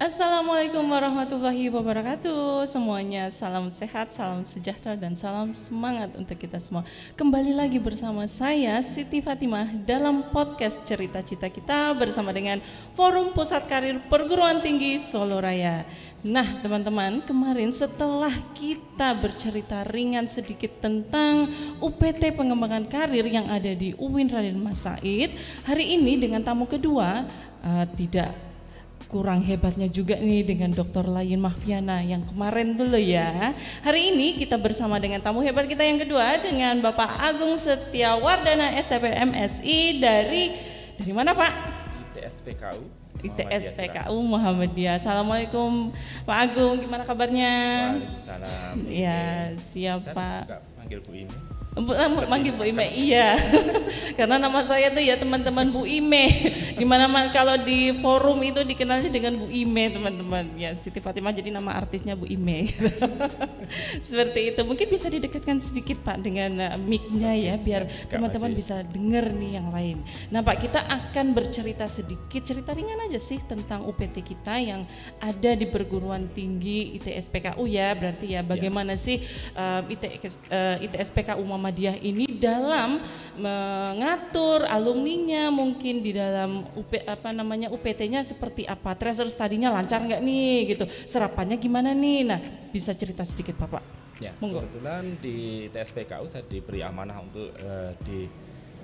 Assalamualaikum warahmatullahi wabarakatuh. Semuanya salam sehat, salam sejahtera dan salam semangat untuk kita semua. Kembali lagi bersama saya Siti Fatimah dalam podcast Cerita Cita Kita bersama dengan Forum Pusat Karir Perguruan Tinggi Solo Raya. Nah teman-teman, kemarin setelah kita bercerita ringan sedikit tentang UPT pengembangan karir yang ada di UIN Raden Mas Said, hari ini dengan tamu kedua tidak kurang hebatnya juga nih dengan Dr. Layin Mahfiana yang kemarin dulu ya. Hari ini kita bersama dengan tamu hebat kita yang kedua dengan Bapak Agung Setiawardana STP MSI dari mana Pak? ITS PKU. ITS PKU Muhammadiyah. Assalamualaikum Pak Agung, gimana kabarnya? Waalaikumsalam. Ya, siapa? Saya suka panggil Bu Imi. Manggil Bu Ime, iya. Karena nama saya tuh ya teman-teman Bu Ime. Dimana kalau di forum itu dikenalnya dengan Bu Ime teman-teman. Ya Siti Fatimah jadi nama artisnya Bu Ime. Seperti itu. Mungkin bisa didekatkan sedikit Pak dengan mic-nya ya biar teman-teman bisa dengar nih yang lain. Nah Pak, kita akan bercerita sedikit, cerita ringan aja sih tentang UPT kita yang ada di perguruan tinggi ITS PKU ya. Berarti ya bagaimana sih ITS PKU Muhammadiyah ini dalam mengatur alumninya, mungkin di dalam UPT-nya seperti apa, treasure study-nya lancar nggak nih gitu, serapannya gimana nih. Nah bisa cerita sedikit Bapak. Ya, Monggo. kebetulan di ITS PKU saya diberi amanah untuk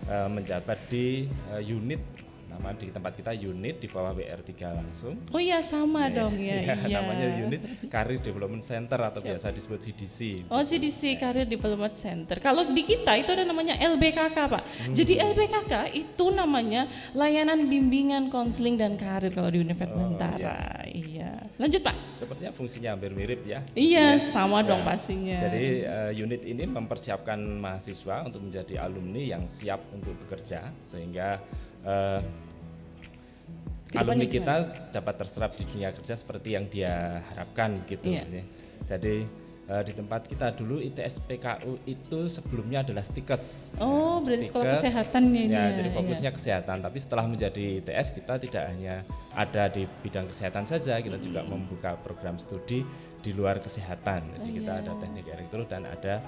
menjabat di unit, nama di tempat kita unit di bawah WR3 langsung. Oh iya sama dong ya. Iya. Namanya unit Career Development Center atau biasa disebut CDC. Oh CDC Career Development Center. Kalau di kita itu ada namanya LBKK Pak. Jadi LBKK itu namanya layanan bimbingan konseling dan karir kalau di Universitas Bantara. Iya. Lanjut Pak. Sepertinya fungsinya hampir mirip ya. Iya sama dong pastinya. Jadi unit ini mempersiapkan mahasiswa untuk menjadi alumni yang siap untuk bekerja sehingga alumni kita dapat terserap di dunia kerja seperti yang dia harapkan gitu. Iya. Jadi di tempat kita dulu ITS PKU itu sebelumnya adalah Stikes. Oh, berarti sekolah kesehatan ini ya. Ya, Jadi fokusnya kesehatan, tapi setelah menjadi ITS kita tidak hanya ada di bidang kesehatan saja, kita juga membuka program studi di luar kesehatan. Jadi kita ada teknik elektro dan ada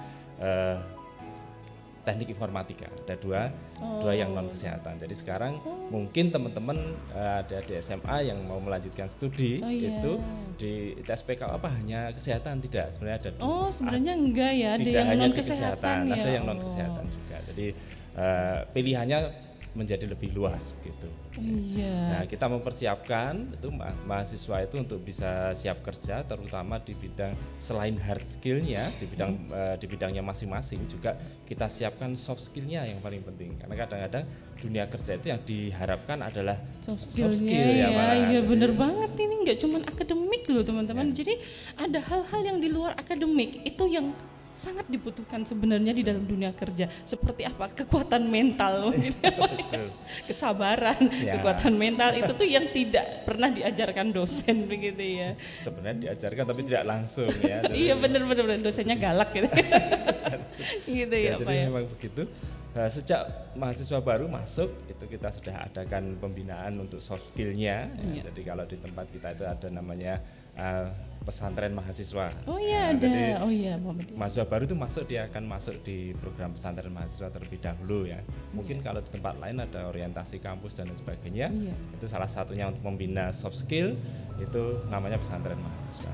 teknik informatika, ada dua yang non kesehatan. Jadi sekarang mungkin teman-teman ada di SMA yang mau melanjutkan studi itu di ITS PKU apa hanya kesehatan, tidak, sebenarnya ada. Oh sebenarnya enggak ya, ada tidak yang hanya non di kesehatan ya. ada yang non kesehatan juga. Jadi pilihannya menjadi lebih luas gitu. Iya. Nah kita mempersiapkan itu mahasiswa itu untuk bisa siap kerja, terutama di bidang selain hard skillnya di bidangnya masing-masing, juga kita siapkan soft skillnya yang paling penting, karena kadang-kadang dunia kerja itu yang diharapkan adalah Soft skill skillnya ya. Iya bener Jadi, banget, ini nggak cuma akademik loh teman-teman. Jadi ada hal-hal yang di luar akademik itu yang sangat dibutuhkan sebenarnya di dalam dunia kerja. Seperti apa? Kekuatan mental mungkin. Kesabaran, kekuatan mental itu tuh yang tidak pernah diajarkan dosen begitu ya. sebenarnya diajarkan tapi tidak langsung ya. Iya bener-bener dosennya galak gitu. Gitu ya Pak Jadi ya. memang begitu. Sejak mahasiswa baru masuk itu kita sudah adakan pembinaan untuk soft skillnya. Jadi kalau di tempat kita itu ada namanya pesantren mahasiswa. Oh iya ada. Jadi mahasiswa baru itu dia akan masuk di program pesantren mahasiswa terlebih dahulu ya. Mungkin kalau di tempat lain ada orientasi kampus dan lain sebagainya. Itu salah satunya untuk membina soft skill, itu namanya pesantren mahasiswa.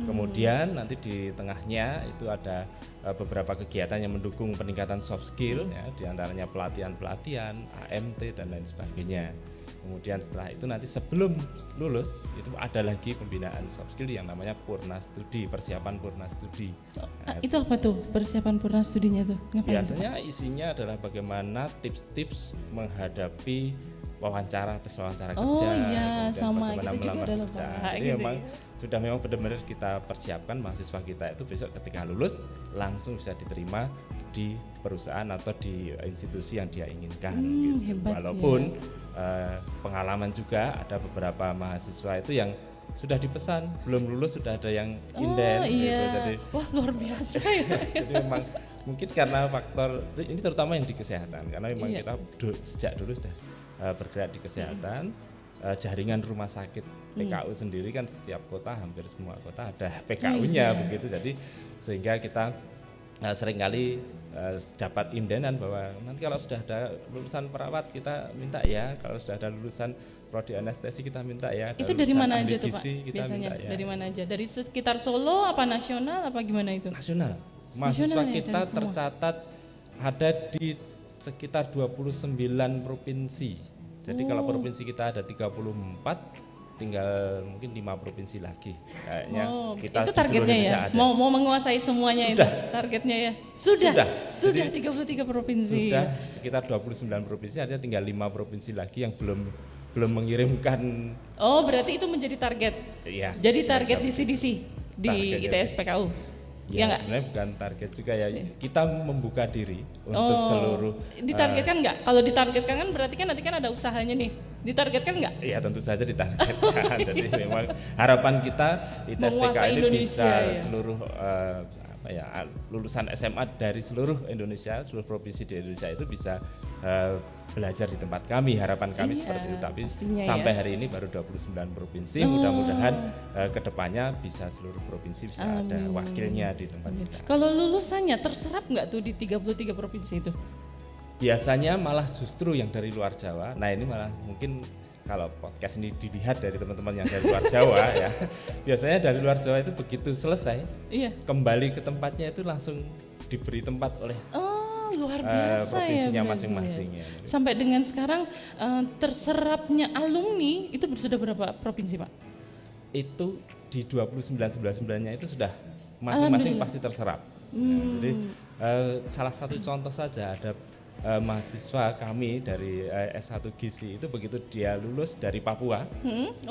Kemudian nanti di tengahnya itu ada beberapa kegiatan yang mendukung peningkatan soft skill ya, diantaranya pelatihan-pelatihan, AMT dan lain sebagainya. Kemudian setelah itu nanti sebelum lulus itu ada lagi pembinaan soft skill yang namanya Purna Studi, persiapan Purna Studi. Nah, itu apa tuh persiapan Purna Studinya tuh? Ngapain biasanya isinya adalah bagaimana tips-tips menghadapi tes wawancara kerja. Oh iya, sama kita juga ada loh Pak. Jadi memang benar-benar kita persiapkan mahasiswa kita itu besok ketika lulus langsung bisa diterima di perusahaan atau di institusi yang dia inginkan gitu. Hebat, Walaupun pengalaman juga ada beberapa mahasiswa itu yang sudah dipesan belum lulus sudah ada yang inden gitu. Jadi wah luar biasa ya. jadi memang mungkin karena faktor ini terutama yang di kesehatan, karena memang kita sejak dulu sudah bergerak di kesehatan, jaringan rumah sakit PKU sendiri kan setiap kota, hampir semua kota ada PKU-nya begitu. Jadi sehingga kita seringkali dapat indenan bahwa nanti kalau sudah ada lulusan perawat kita minta ya, kalau sudah ada lulusan prodi anestesi kita minta ya. Itu dari mana aja tuh Pak? Biasanya ya. Dari mana aja? Dari sekitar Solo apa nasional apa gimana itu? Nasional. Mahasiswa kita tercatat ada di sekitar 29 provinsi. Jadi kalau provinsi kita ada 34, tinggal mungkin 5 provinsi lagi. Kayaknya kita itu targetnya ya. Mau menguasai semuanya sudah. Itu targetnya ya. Sudah 33 provinsi. Sudah sekitar 29 provinsi, ada tinggal 5 provinsi lagi yang belum mengirimkan. Oh, berarti itu menjadi target. Iya. Jadi target di CDC di ITS PKU. Ya, sebenarnya bukan target juga ya. Kita membuka diri untuk seluruh. Ditargetkan nggak? Kalau ditargetkan kan berarti kan nanti kan ada usahanya nih. Ditargetkan nggak? Iya, tentu saja ditargetkan. Jadi memang harapan kita ITS PKU ini bisa seluruh lulusan SMA dari seluruh Indonesia, seluruh provinsi di Indonesia itu bisa belajar di tempat kami. Harapan kami seperti itu. Tapi sampai hari ini baru 29 provinsi. Mudah-mudahan kedepannya bisa seluruh provinsi bisa ada wakilnya di tempat kita. Kalau lulusannya terserap nggak tuh di 33 provinsi itu? Biasanya malah justru yang dari luar Jawa. Nah ini malah mungkin kalau podcast ini dilihat dari teman-teman yang dari luar Jawa ya, biasanya dari luar Jawa itu begitu selesai, kembali ke tempatnya itu langsung diberi tempat oleh luar biasa provinsinya masing-masing ya. Sampai dengan sekarang terserapnya alumni itu sudah berapa provinsi Pak? Itu di 29-99-nya itu sudah masing-masing pasti terserap. Jadi salah satu contoh saja ada mahasiswa kami dari S1 Gizi itu begitu dia lulus dari Papua,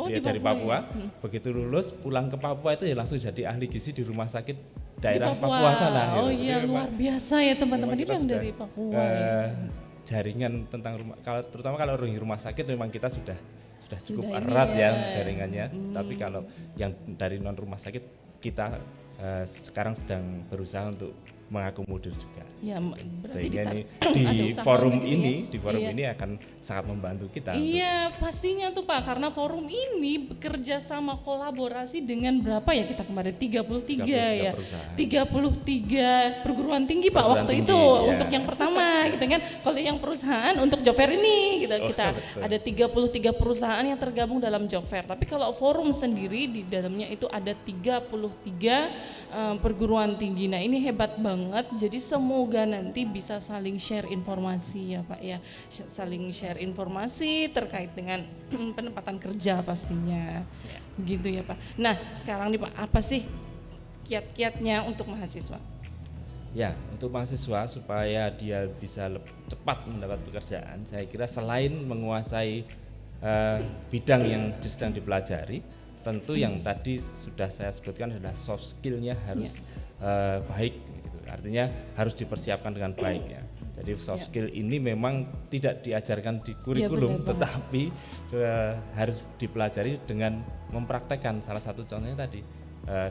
dari Papua, begitu lulus pulang ke Papua itu ya langsung jadi ahli gizi di rumah sakit daerah Papua sana. Oh iya luar biasa ya teman-teman ini yang dari Papua. Jaringan tentang rumah, terutama kalau rumah sakit memang kita sudah cukup erat ya jaringannya. Tapi kalau yang dari non rumah sakit kita sekarang sedang berusaha untuk mengakomodir juga. Ya, sehingga ini di forum ini, ini akan sangat membantu kita. Iya, pastinya tuh Pak, karena forum ini bekerja sama kolaborasi dengan berapa ya kita kemarin 33 ya. 33 perguruan tinggi Pak waktu itu untuk yang pertama gitu kan. Kalau yang perusahaan untuk job fair ini gitu kita betul. Ada 33 perusahaan yang tergabung dalam job fair. Tapi kalau forum sendiri di dalamnya itu ada 33 perguruan tinggi. Nah, ini hebat banget. Jadi semoga nanti bisa saling share informasi ya Pak ya, saling share informasi terkait dengan penempatan kerja pastinya, gitu ya Pak. Nah sekarang nih Pak, apa sih kiat-kiatnya untuk mahasiswa? Ya, untuk mahasiswa supaya dia bisa cepat mendapat pekerjaan, saya kira selain menguasai bidang yang sedang dipelajari, tentu yang tadi sudah saya sebutkan adalah soft skill-nya harus baik. Artinya harus dipersiapkan dengan baik ya. Jadi soft skill ini memang tidak diajarkan di kurikulum, tetapi harus dipelajari dengan mempraktekkan. Salah satu contohnya tadi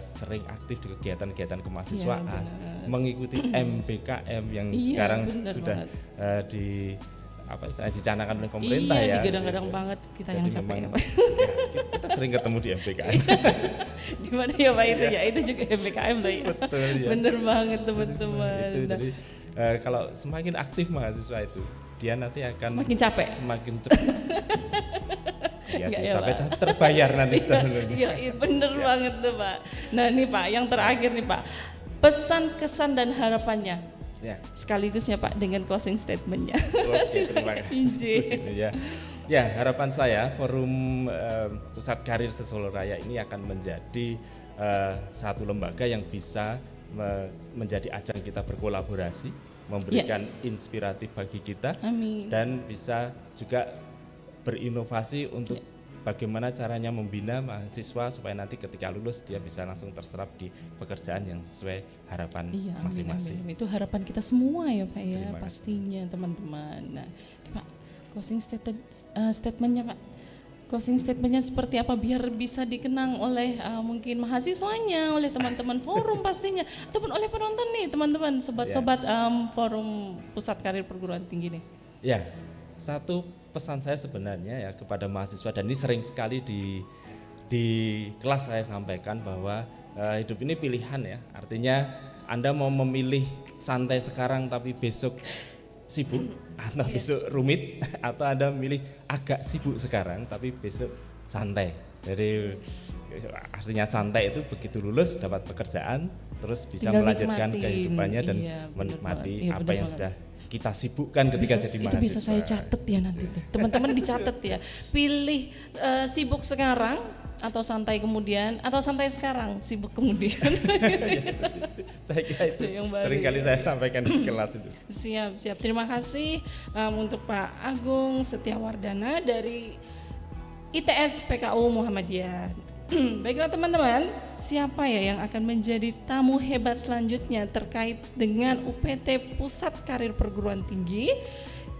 sering aktif di kegiatan-kegiatan kemahasiswaan, mengikuti MBKM yang sekarang sudah dicanangkan oleh pemerintah ya. Digadang-gadang banget kita yang capek ya Pak. Kita sering ketemu di MBKM. Di mana ya Pak itu ya? Itu juga MBKM lah ya. Betul ya. Bener banget teman-teman. Jadi kalau semakin aktif mahasiswa itu, dia nanti akan semakin capek. Semakin cepat. Iya sih, capek tapi terbayar nanti. Iya, bener banget tuh Pak. Nah nih Pak, yang terakhir nih Pak, pesan, kesan dan harapannya. Sekaligus ya Pak dengan closing statementnya. Terima kasih. Ya, harapan saya forum Pusat Karir Solo Raya ini akan menjadi satu lembaga yang bisa menjadi ajang kita berkolaborasi, memberikan inspiratif bagi kita. Amin. Dan bisa juga berinovasi untuk bagaimana caranya membina mahasiswa supaya nanti ketika lulus dia bisa langsung terserap di pekerjaan yang sesuai harapan masing-masing. Itu harapan kita semua ya Pak ya, pastinya teman-teman. Nah, Pak, closing statementnya Pak. Closing statementnya seperti apa biar bisa dikenang oleh mungkin mahasiswanya, oleh teman-teman forum pastinya, ataupun oleh penonton nih teman-teman, sobat-sobat forum Pusat Karir Perguruan Tinggi nih. Ya, satu pesan saya sebenarnya ya kepada mahasiswa, dan ini sering sekali di kelas saya sampaikan bahwa hidup ini pilihan ya. Artinya Anda mau memilih santai sekarang tapi besok sibuk atau besok rumit, atau Anda memilih agak sibuk sekarang tapi besok santai. Jadi artinya santai itu begitu lulus dapat pekerjaan terus bisa tinggal melanjutkan nikmatin. kehidupannya dan menikmati apa yang sudah kita sibukkan ketika jadi mahasiswa. Itu bisa saya catat ya nanti tuh. Teman-teman dicatat ya. Pilih sibuk sekarang atau santai kemudian, atau santai sekarang sibuk kemudian. Saya kira itu yang baru, seringkali saya sampaikan di kelas itu. Siap. Terima kasih untuk Pak Agung Setiawardana dari ITS PKU Muhammadiyah. Baiklah teman-teman, siapa ya yang akan menjadi tamu hebat selanjutnya terkait dengan UPT Pusat Karir Perguruan Tinggi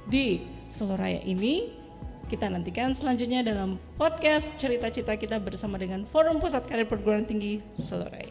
di Soloraya ini? Kita nantikan selanjutnya dalam podcast Cerita Cita kita bersama dengan Forum Pusat Karir Perguruan Tinggi Soloraya.